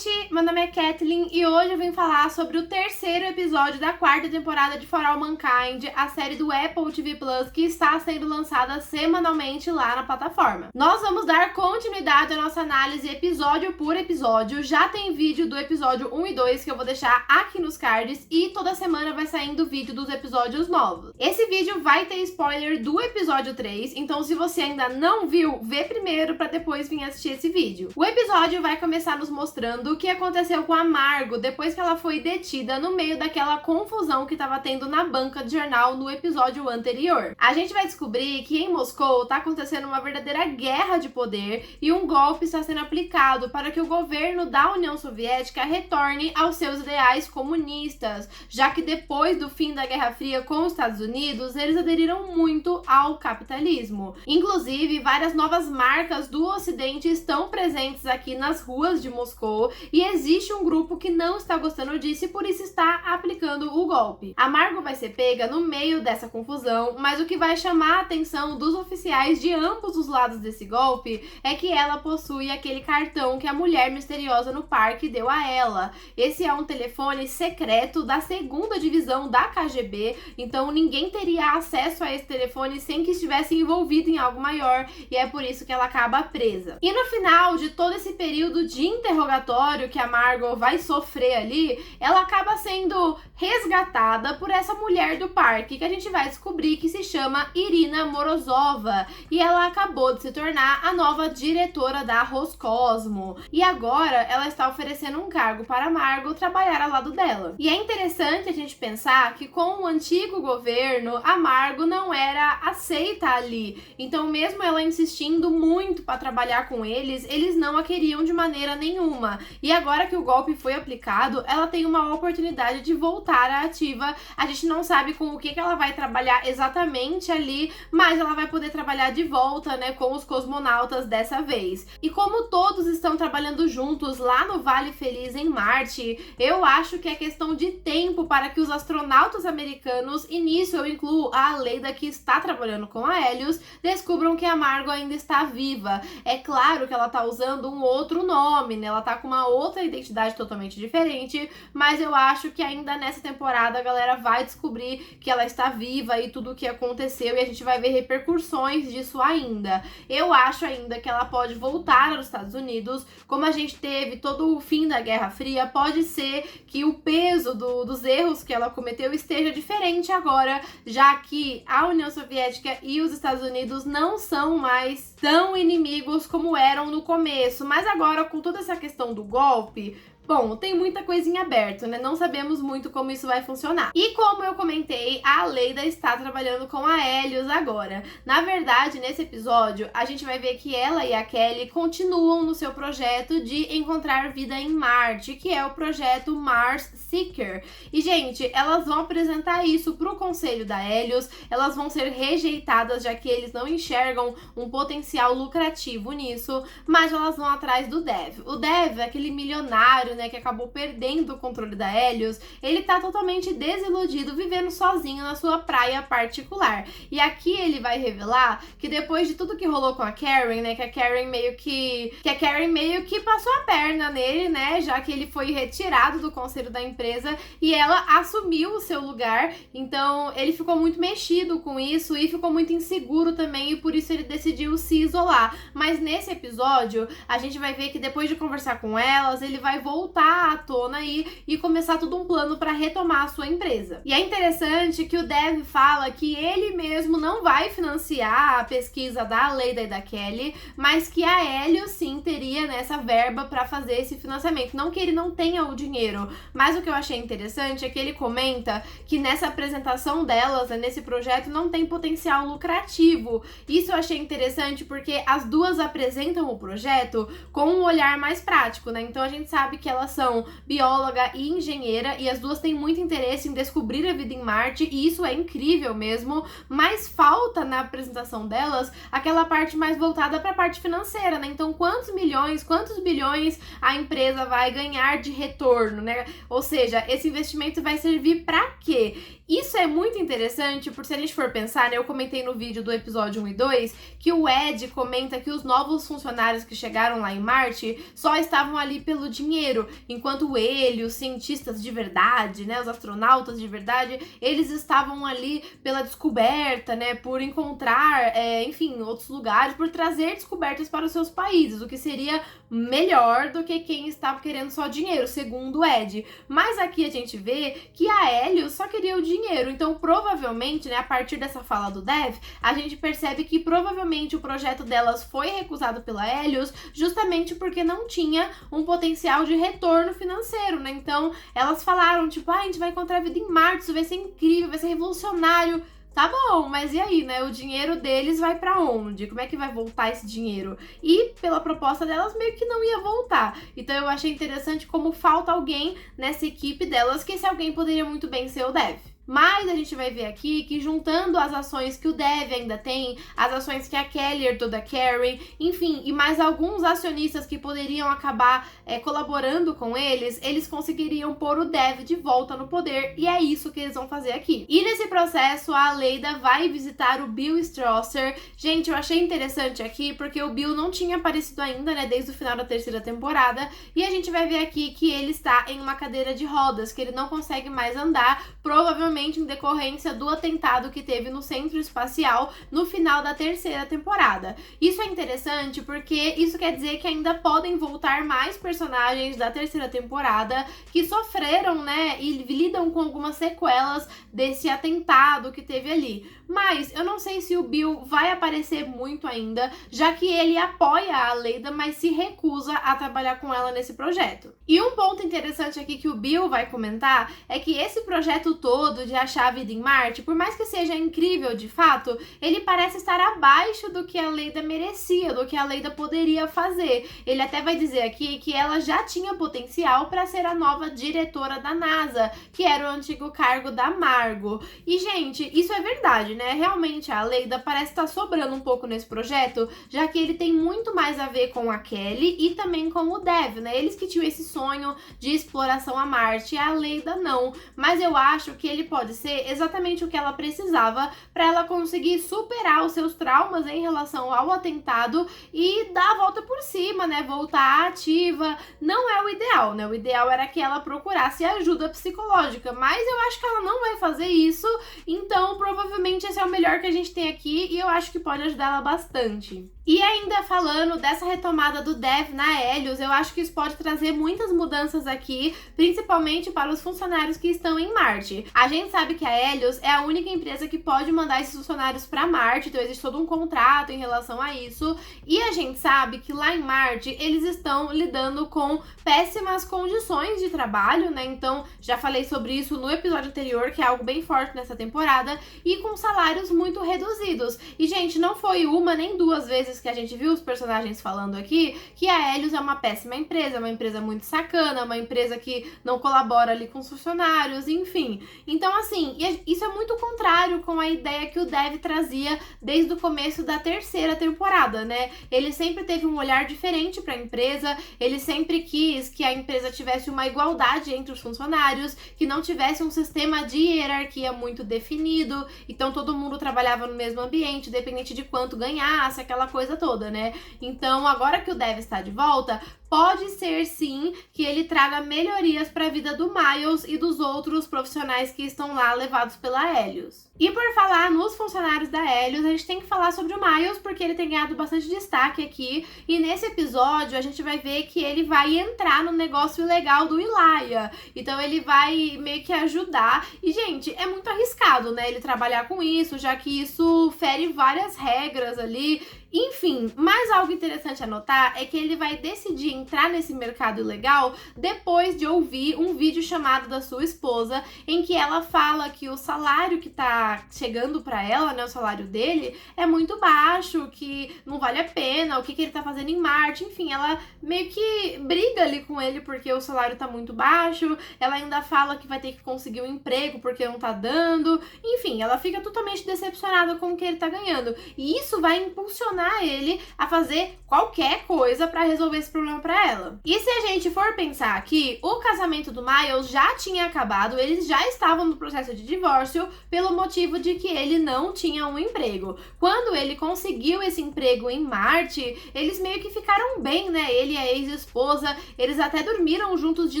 gente! Meu nome é Kathleen e hoje eu vim falar sobre o terceiro episódio da quarta temporada de For All Mankind, a série do Apple TV Plus que está sendo lançada semanalmente lá na plataforma. Nós vamos dar continuidade à nossa análise episódio por episódio. Já tem vídeo do episódio 1 e 2 que eu vou deixar aqui nos cards e toda semana vai saindo vídeo dos episódios novos. Esse vídeo vai ter spoiler do episódio 3, então se você ainda não viu, vê primeiro para depois vir assistir esse vídeo. O episódio vai começar nos mostrando o que aconteceu com a Margot depois que ela foi detida no meio daquela confusão que estava tendo na banca de jornal no episódio anterior. A gente vai descobrir que em Moscou está acontecendo uma verdadeira guerra de poder e um golpe está sendo aplicado para que o governo da União Soviética retorne aos seus ideais comunistas, já que depois do fim da Guerra Fria com os Estados Unidos, eles aderiram muito ao capitalismo. Inclusive, várias novas marcas do Ocidente estão presentes aqui nas ruas de Moscou e existe um grupo que não está gostando disso e por isso está aplicando o golpe. A Margot vai ser pega no meio dessa confusão, mas o que vai chamar a atenção dos oficiais de ambos os lados desse golpe é que ela possui aquele cartão que a mulher misteriosa no parque deu a ela. Esse é um telefone secreto da 2ª divisão da KGB, então ninguém teria acesso a esse telefone sem que estivesse envolvido em algo maior e é por isso que ela acaba presa. E no final de todo esse período de interrogatório que a Margot vai sofrer ali, ela acaba sendo resgatada por essa mulher do parque, que a gente vai descobrir que se chama Irina Morozova, e ela acabou de se tornar a nova diretora da Roscosmo. E agora ela está oferecendo um cargo para a Margot trabalhar ao lado dela. E é interessante a gente pensar que com o antigo governo, a Margot não era aceita ali. Então, mesmo ela insistindo muito para trabalhar com eles, eles não a queriam de maneira nenhuma. E agora que o golpe foi aplicado, ela tem uma oportunidade de voltar à ativa. A gente não sabe com o que ela vai trabalhar exatamente ali, mas ela vai poder trabalhar de volta, né, com os cosmonautas dessa vez. E como todos estão trabalhando juntos lá no Vale Feliz em Marte, eu acho que é questão de tempo para que os astronautas americanos, e nisso eu incluo a Aleida que está trabalhando com a Helios, descubram que a Margot ainda está viva. É claro que ela tá usando um outro nome, né? Ela tá com uma outra identidade totalmente diferente, mas eu acho que ainda nessa temporada a galera vai descobrir que ela está viva e tudo o que aconteceu e a gente vai ver repercussões disso ainda. Eu acho ainda que ela pode voltar aos Estados Unidos, como a gente teve todo o fim da Guerra Fria, pode ser que o peso dos erros que ela cometeu esteja diferente agora, já que a União Soviética e os Estados Unidos não são mais tão inimigos como eram no começo, mas agora com toda essa questão do golpe, bom, tem muita coisinha aberta, né? Não sabemos muito como isso vai funcionar. E como eu comentei, a Aleida está trabalhando com a Helios agora. Na verdade, nesse episódio, a gente vai ver que ela e a Kelly continuam no seu projeto de encontrar vida em Marte, que é o projeto Mars Seeker. E, gente, elas vão apresentar isso pro conselho da Helios, elas vão ser rejeitadas, já que eles não enxergam um potencial lucrativo nisso, mas elas vão atrás do Dev. O Dev é aquele milionário, né, que acabou perdendo o controle da Helios. Ele tá totalmente desiludido, vivendo sozinho na sua praia particular. E aqui ele vai revelar que depois de tudo que rolou com a Karen, né, que a Karen meio que passou a perna nele, né, já que ele foi retirado do conselho da empresa e ela assumiu o seu lugar. Então ele ficou muito mexido com isso e ficou muito inseguro também e por isso ele decidiu se isolar. Mas nesse episódio a gente vai ver que depois de conversar com elas, ele vai voltar à tona aí e começar todo um plano para retomar a sua empresa. E é interessante que o Dev fala que ele mesmo não vai financiar a pesquisa da Aleida e da Kelly, mas que a Helios sim teria nessa verba para fazer esse financiamento. Não que ele não tenha o dinheiro, mas o que eu achei interessante é que ele comenta que nessa apresentação delas, né, nesse projeto, não tem potencial lucrativo. Isso eu achei interessante porque as duas apresentam o projeto com um olhar mais prático, né? Então a gente sabe que elas são bióloga e engenheira e as duas têm muito interesse em descobrir a vida em Marte e isso é incrível mesmo, mas falta na apresentação delas aquela parte mais voltada para a parte financeira, né? Então quantos milhões, quantos bilhões a empresa vai ganhar de retorno, né? Ou seja, esse investimento vai servir para quê? Isso é muito interessante, porque se a gente for pensar, né, eu comentei no vídeo do episódio 1 e 2, que o Ed comenta que os novos funcionários que chegaram lá em Marte só estavam ali pelo dinheiro. dinheiro, enquanto ele, os cientistas de verdade, né, os astronautas de verdade, eles estavam ali pela descoberta, né, por encontrar, enfim, outros lugares, por trazer descobertas para os seus países, o que seria melhor do que quem estava querendo só dinheiro, segundo o Ed. Mas aqui a gente vê que a Helios só queria o dinheiro, então provavelmente, né, a partir dessa fala do Dev, a gente percebe que provavelmente o projeto delas foi recusado pela Helios justamente porque não tinha um potencial de retorno financeiro, né? Então elas falaram, tipo, a gente vai encontrar vida em Marte, isso vai ser incrível, vai ser revolucionário. Tá bom, mas e aí, né? O dinheiro deles vai pra onde? Como é que vai voltar esse dinheiro? E pela proposta delas, meio que não ia voltar. Então eu achei interessante como falta alguém nessa equipe delas, que esse alguém poderia muito bem ser o Dev. Mas a gente vai ver aqui que juntando as ações que o Dev ainda tem, as ações que a Kelly herdou da Karen, enfim, e mais alguns acionistas que poderiam acabar colaborando com eles conseguiriam pôr o Dev de volta no poder, e é isso que eles vão fazer aqui. E nesse processo, a Aleida vai visitar o Bill Strasser. Gente, eu achei interessante aqui, porque o Bill não tinha aparecido ainda, né, desde o final da terceira temporada, e a gente vai ver aqui que ele está em uma cadeira de rodas, que ele não consegue mais andar, provavelmente em decorrência do atentado que teve no centro espacial no final da terceira temporada. Isso é interessante porque isso quer dizer que ainda podem voltar mais personagens da terceira temporada que sofreram, né, e lidam com algumas sequelas desse atentado que teve ali. Mas eu não sei se o Bill vai aparecer muito ainda, já que ele apoia a Aleida, mas se recusa a trabalhar com ela nesse projeto. E um ponto interessante aqui que o Bill vai comentar é que esse projeto todo de achar a vida em Marte, por mais que seja incrível de fato, ele parece estar abaixo do que a Aleida merecia, do que a Aleida poderia fazer. Ele até vai dizer aqui que ela já tinha potencial para ser a nova diretora da NASA, que era o antigo cargo da Margo. E, gente, isso é verdade, né? Realmente a Aleida parece estar sobrando um pouco nesse projeto, já que ele tem muito mais a ver com a Kelly e também com o Dev, né? Eles que tinham esse sonho de exploração a Marte, e a Aleida não. Mas eu acho que ele pode ser exatamente o que ela precisava para ela conseguir superar os seus traumas em relação ao atentado e dar a volta por cima, né? Voltar ativa. Não é o ideal, né? O ideal era que ela procurasse ajuda psicológica, mas eu acho que ela não vai fazer isso, então provavelmente esse é o melhor que a gente tem aqui e eu acho que pode ajudar ela bastante. E ainda falando dessa retomada do Dev na Helios, eu acho que isso pode trazer muitas mudanças aqui, principalmente para os funcionários que estão em Marte. A gente sabe que a Helios é a única empresa que pode mandar esses funcionários para Marte, então existe todo um contrato em relação a isso, e a gente sabe que lá em Marte eles estão lidando com péssimas condições de trabalho, né? Então já falei sobre isso no episódio anterior, que é algo bem forte nessa temporada, e com salários muito reduzidos. E, gente, não foi uma nem duas vezes que a gente viu os personagens falando aqui que a Helios é uma péssima empresa, uma empresa muito sacana, uma empresa que não colabora ali com os funcionários, enfim. Então, assim, isso é muito contrário com a ideia que o Dev trazia desde o começo da terceira temporada, né? Ele sempre teve um olhar diferente para a empresa, ele sempre quis que a empresa tivesse uma igualdade entre os funcionários, que não tivesse um sistema de hierarquia muito definido, então todo mundo trabalhava no mesmo ambiente, independente de quanto ganhasse, aquela coisa toda, né? Então, agora que o Dev está de volta, pode ser sim que ele traga melhorias para a vida do Miles e dos outros profissionais que estão lá levados pela Helios. E por falar nos funcionários da Helios, a gente tem que falar sobre o Miles, porque ele tem ganhado bastante destaque aqui, e nesse episódio a gente vai ver que ele vai entrar no negócio legal do Elijah, então ele vai meio que ajudar, e gente, é muito arriscado, né, ele trabalhar com isso, já que isso fere várias regras ali. Enfim, mais algo interessante a notar é que ele vai decidir entrar nesse mercado ilegal depois de ouvir um vídeo chamado da sua esposa, em que ela fala que o salário que tá chegando pra ela, né, o salário dele, é muito baixo, que não vale a pena, o que ele tá fazendo em Marte, enfim, ela meio que briga ali com ele porque o salário tá muito baixo, ela ainda fala que vai ter que conseguir um emprego porque não tá dando, enfim, ela fica totalmente decepcionada com o que ele tá ganhando, e isso vai impulsionar ele a fazer qualquer coisa para resolver esse problema para pra ela. E se a gente for pensar aqui, o casamento do Miles já tinha acabado, eles já estavam no processo de divórcio pelo motivo de que ele não tinha um emprego. Quando ele conseguiu esse emprego em Marte, eles meio que ficaram bem, né? Ele e a ex-esposa, eles até dormiram juntos de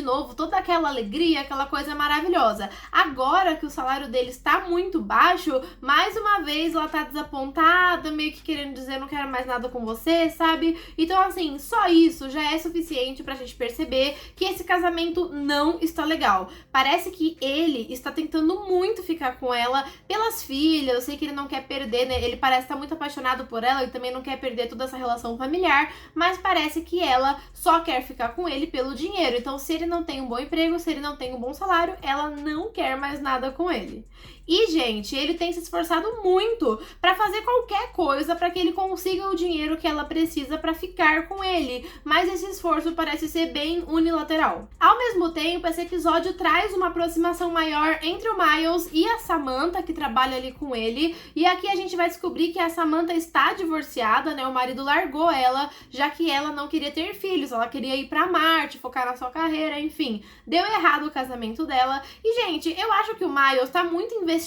novo, toda aquela alegria, aquela coisa maravilhosa. Agora que o salário deles tá muito baixo, mais uma vez ela tá desapontada, meio que querendo dizer não quero mais nada com você, sabe? Então assim, só isso já é suficiente pra gente perceber que esse casamento não está legal. Parece que ele está tentando muito ficar com ela pelas filhas, eu sei que ele não quer perder, né? Ele parece estar muito apaixonado por ela e também não quer perder toda essa relação familiar, mas parece que ela só quer ficar com ele pelo dinheiro. Então se ele não tem um bom emprego, se ele não tem um bom salário, ela não quer mais nada com ele. E, gente, ele tem se esforçado muito pra fazer qualquer coisa pra que ele consiga o dinheiro que ela precisa pra ficar com ele, mas esse esforço parece ser bem unilateral. Ao mesmo tempo, esse episódio traz uma aproximação maior entre o Miles e a Samantha, que trabalha ali com ele, e aqui a gente vai descobrir que a Samantha está divorciada, né? O marido largou ela, já que ela não queria ter filhos, ela queria ir pra Marte, focar na sua carreira, enfim. Deu errado o casamento dela. E, gente, eu acho que o Miles tá muito investido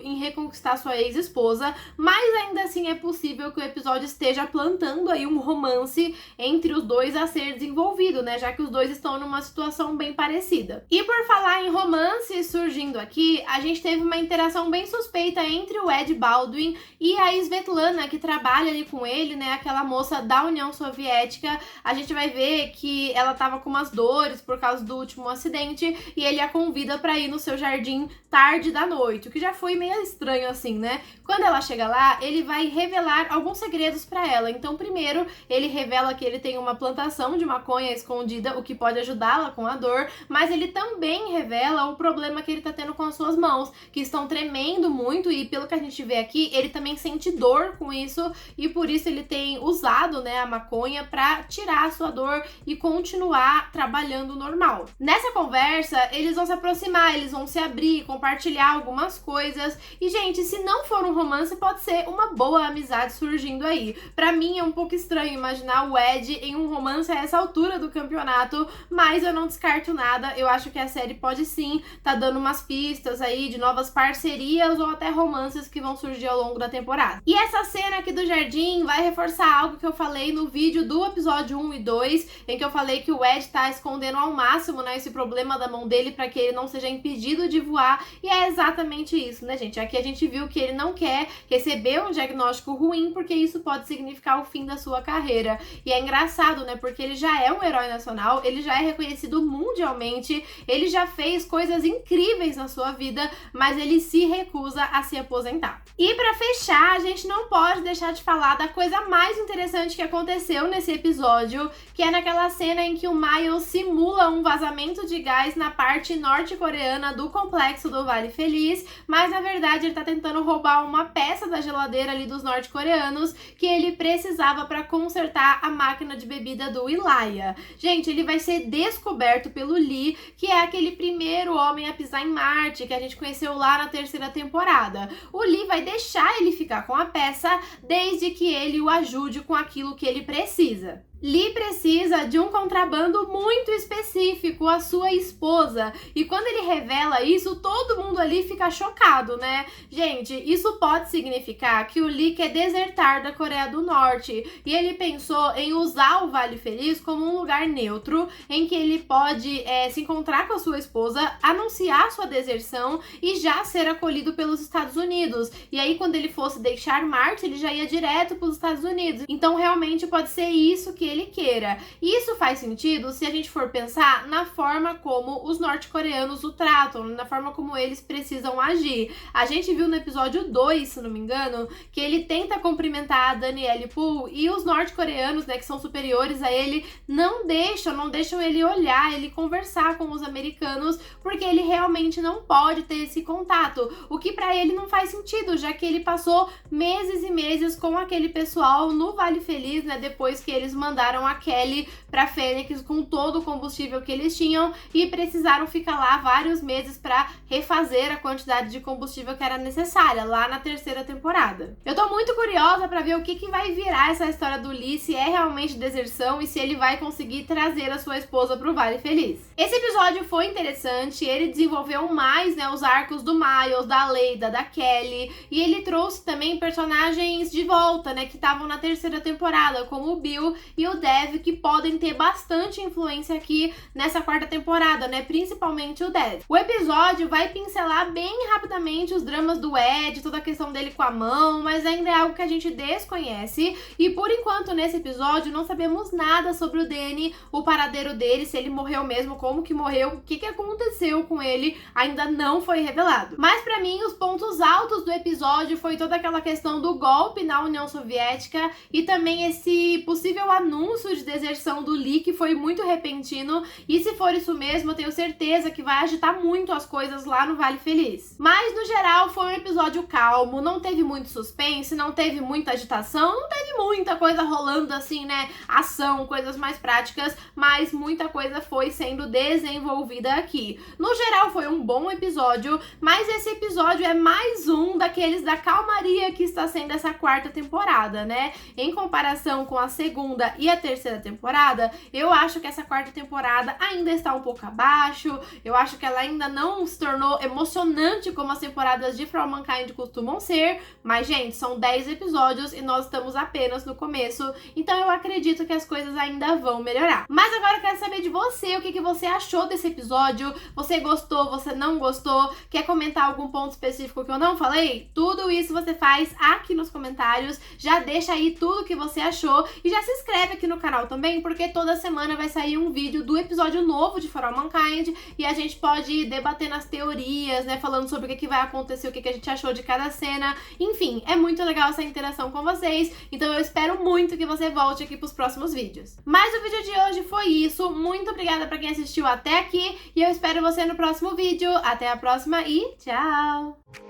em reconquistar sua ex-esposa, mas ainda assim é possível que o episódio esteja plantando aí um romance entre os dois a ser desenvolvido, né? Já que os dois estão numa situação bem parecida. E por falar em romance surgindo aqui, a gente teve uma interação bem suspeita entre o Ed Baldwin e a Svetlana, que trabalha ali com ele, né? Aquela moça da União Soviética. A gente vai ver que ela tava com umas dores por causa do último acidente e ele a convida pra ir no seu jardim tarde da noite, o que já foi meio estranho assim, né? Quando ela chega lá, ele vai revelar alguns segredos pra ela. Então, primeiro, ele revela que ele tem uma plantação de maconha escondida, o que pode ajudá-la com a dor, mas ele também revela o problema que ele tá tendo com as suas mãos, que estão tremendo muito e pelo que a gente vê aqui, ele também sente dor com isso e por isso ele tem usado, né, a maconha pra tirar a sua dor e continuar trabalhando normal. Nessa conversa, eles vão se aproximar, eles vão se abrir, compartilhar algumas coisas. E, gente, se não for um romance, pode ser uma boa amizade surgindo aí. Pra mim é um pouco estranho imaginar o Ed em um romance a essa altura do campeonato, mas eu não descarto nada. Eu acho que a série pode sim tá dando umas pistas aí de novas parcerias ou até romances que vão surgir ao longo da temporada. E essa cena aqui do jardim vai reforçar algo que eu falei no vídeo do episódio 1 e 2, em que eu falei que o Ed tá escondendo ao máximo, né, esse problema da mão dele pra que ele não seja impedido de voar, e é exatamente isso, né, gente? Aqui a gente viu que ele não quer receber um diagnóstico ruim, porque isso pode significar o fim da sua carreira. E é engraçado, né, porque ele já é um herói nacional, ele já é reconhecido mundialmente, ele já fez coisas incríveis na sua vida, mas ele se recusa a se aposentar. E pra fechar, a gente não pode deixar de falar da coisa mais interessante que aconteceu nesse episódio, que é naquela cena em que o Miles simula um vazamento de gás na parte norte-coreana do complexo do Vale Feliz, mas na verdade ele tá tentando roubar uma peça da geladeira ali dos norte-coreanos que ele precisava para consertar a máquina de bebida do Elijah. Gente, ele vai ser descoberto pelo Lee, que é aquele primeiro homem a pisar em Marte que a gente conheceu lá na terceira temporada. O Lee vai deixar ele ficar com a peça desde que ele o ajude com aquilo que ele precisa. Lee precisa de um contrabando muito específico, a sua esposa. E quando ele revela isso, todo mundo ali fica chocado, né? Gente, isso pode significar que o Lee quer desertar da Coreia do Norte. E ele pensou em usar o Vale Feliz como um lugar neutro, em que ele pode se encontrar com a sua esposa, anunciar sua deserção e já ser acolhido pelos Estados Unidos. E aí, quando ele fosse deixar Marte, ele já ia direto para os Estados Unidos. Então, realmente, pode ser isso que ele queira. E isso faz sentido se a gente for pensar na forma como os norte-coreanos o tratam, na forma como eles precisam agir. A gente viu no episódio 2, se não me engano, que ele tenta cumprimentar a Danielle Poole e os norte-coreanos, né, que são superiores a ele, não deixam ele olhar, ele conversar com os americanos, porque ele realmente não pode ter esse contato, o que pra ele não faz sentido, já que ele passou meses e meses com aquele pessoal no Vale Feliz, né, depois que eles mandaram a Kelly pra Fênix com todo o combustível que eles tinham e precisaram ficar lá vários meses pra refazer a quantidade de combustível que era necessária lá na terceira temporada. Eu tô muito curiosa pra ver o que vai virar essa história do Lee, se é realmente deserção e se ele vai conseguir trazer a sua esposa pro Vale Feliz. Esse episódio foi interessante, ele desenvolveu mais, né, os arcos do Miles, da Leida, da Kelly, e ele trouxe também personagens de volta, né, que estavam na terceira temporada, como o Bill e o Dev, que podem ter bastante influência aqui nessa quarta temporada, né, principalmente o Dev. O episódio vai pincelar bem rapidamente os dramas do Ed, toda a questão dele com a mão, mas ainda é algo que a gente desconhece, e por enquanto nesse episódio não sabemos nada sobre o Danny, o paradeiro dele, se ele morreu mesmo, como que morreu, o que aconteceu com ele, ainda não foi revelado. Mas pra mim, os pontos altos do episódio foi toda aquela questão do golpe na União Soviética e também esse possível anúncio de deserção do Lee, que foi muito repentino, e se for isso mesmo, eu tenho certeza que vai agitar muito as coisas lá no Vale Feliz. Mas, no geral, foi um episódio calmo, não teve muito suspense, não teve muita agitação, não teve muita coisa rolando assim, né, ação, coisas mais práticas, mas muita coisa foi sendo desenvolvida aqui. No geral, foi um bom episódio, mas esse episódio é mais um daqueles da calmaria que está sendo essa quarta temporada, né? Em comparação com a segunda e a terceira temporada, eu acho que essa quarta temporada ainda está um pouco abaixo, eu acho que ela ainda não se tornou emocionante como as temporadas de For All Mankind costumam ser, mas, gente, são 10 episódios e nós estamos apenas no começo, então eu acredito que as coisas ainda vão melhorar. Mas agora eu quero saber de você, o que você achou desse episódio? Você gostou, você não gostou? Quer comentar algum ponto específico que eu não falei? Tudo isso você faz aqui nos comentários, já deixa aí tudo que você achou e já se inscreve aqui no canal também, porque toda semana vai sair um vídeo do episódio novo de For All Mankind e a gente pode debater nas teorias, né, falando sobre o que vai acontecer, o que a gente achou de cada cena, enfim, é muito legal essa interação com vocês, então eu espero muito que você volte aqui pros próximos vídeos. Mas o vídeo de hoje foi isso, muito obrigada pra quem assistiu até aqui e eu espero você no próximo vídeo. Até a próxima e tchau!